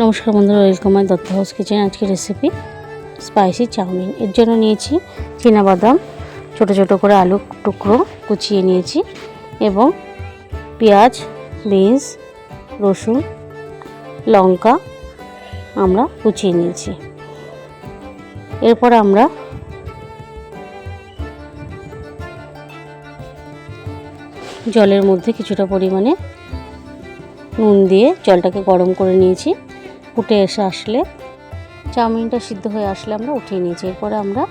নমস্কার বন্ধুরা, welcome my Dutta house kitchen. আজকের রেসিপি স্পাইসি চাউমিন। এর জন্য নিয়েছি চীনাবাদাম, ছোট ছোট করে আলু টুকরো কুচিয়ে নিয়েছি এবং পেঁয়াজ, বিনস, রসুন, লঙ্কা আমরা কুচিয়ে নিয়েছি। এরপর আমরা জলের মধ্যে কিছুটা পরিমাণে নুন দিয়ে জলটাকে গরম করে নিয়েছি। ফুটে আসলে চাউমিনটা সিদ্ধ হয়ে আসলে আমরা উঠিয়ে নিয়েছি। এরপরে আমরা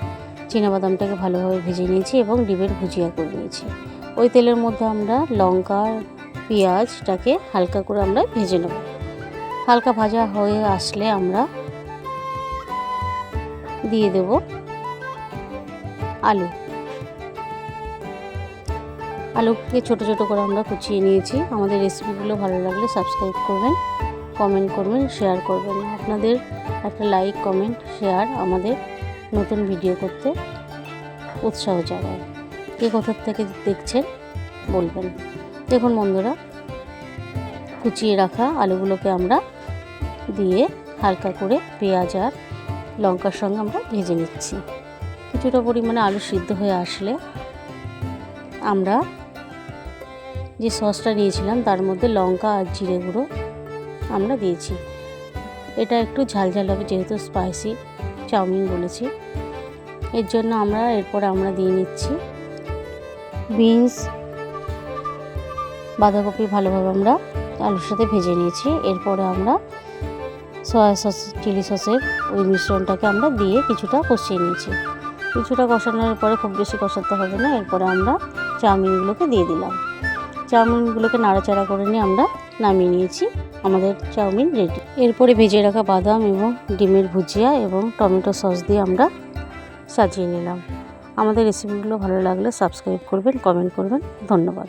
চীনাবাদামটাকে ভালোভাবে ভেজে নিয়েছি এবং ডিমের ভুজিয়া করে নিয়েছি। ওই তেলের মধ্যে আমরা লঙ্কা, পেঁয়াজটাকে হালকা করে আমরা ভেজে নেব। হালকা ভাজা হয়ে আসলে আমরা দিয়ে দেব আলুকে ছোট ছোট করে আমরা কুচিয়ে নিয়েছি। আমাদের রেসিপিগুলো ভালো লাগলে সাবস্ক্রাইব করবেন, কমেন্ট করবেন, শেয়ার করবেন। আপনাদের একটা লাইক, কমেন্ট, শেয়ার আমাদের নতুন ভিডিও করতে উৎসাহ জাগায়। কে কোথা থেকে দেখছেন বলবেন। দেখুন বন্ধুরা, কুচিয়ে রাখা আলুগুলোকে আমরা দিয়ে হালকা করে পেঁয়াজ আর লঙ্কার সঙ্গে আমরা ভেজে নিচ্ছি। কিছুটা পরিমাণে আলু সিদ্ধ হয়ে আসলে আমরা যে সসটা নিয়েছিলাম তার মধ্যে লঙ্কা আর জিরে গুঁড়ো আমরা দিয়েছি। এটা একটু ঝালঝাল হবে যেহেতু স্পাইসি চাউমিন বলেছি, এর জন্য এরপরে আমরা দিয়ে নিচ্ছি বিনস, বাঁধাকপি ভালোভাবে আমরা আলুর সাথে ভেজে নিয়েছি। এরপরে আমরা সয়া সস, চিলি সসের ওই মিশ্রণটাকে আমরা দিয়ে কিছুটা কষিয়ে নিয়েছি। কিছুটা কষানোর পরে, খুব বেশি কষাতে হবে না, এরপরে আমরা চাউমিনগুলোকে দিয়ে দিলাম। চাউমিনগুলোকে নাড়াচাড়া করে নিয়ে আমরা নামিয়ে নিয়েছি। আমাদের চাউমিন রেডি। এরপরে ভেজে রাখা বাদাম এবং ডিমের ভুজিয়া এবং টমেটো সস দিয়ে আমরা সাজিয়ে নিলাম। আমাদের রেসিপিগুলো ভালো লাগলে সাবস্ক্রাইব করবেন, কমেন্ট করবেন। ধন্যবাদ।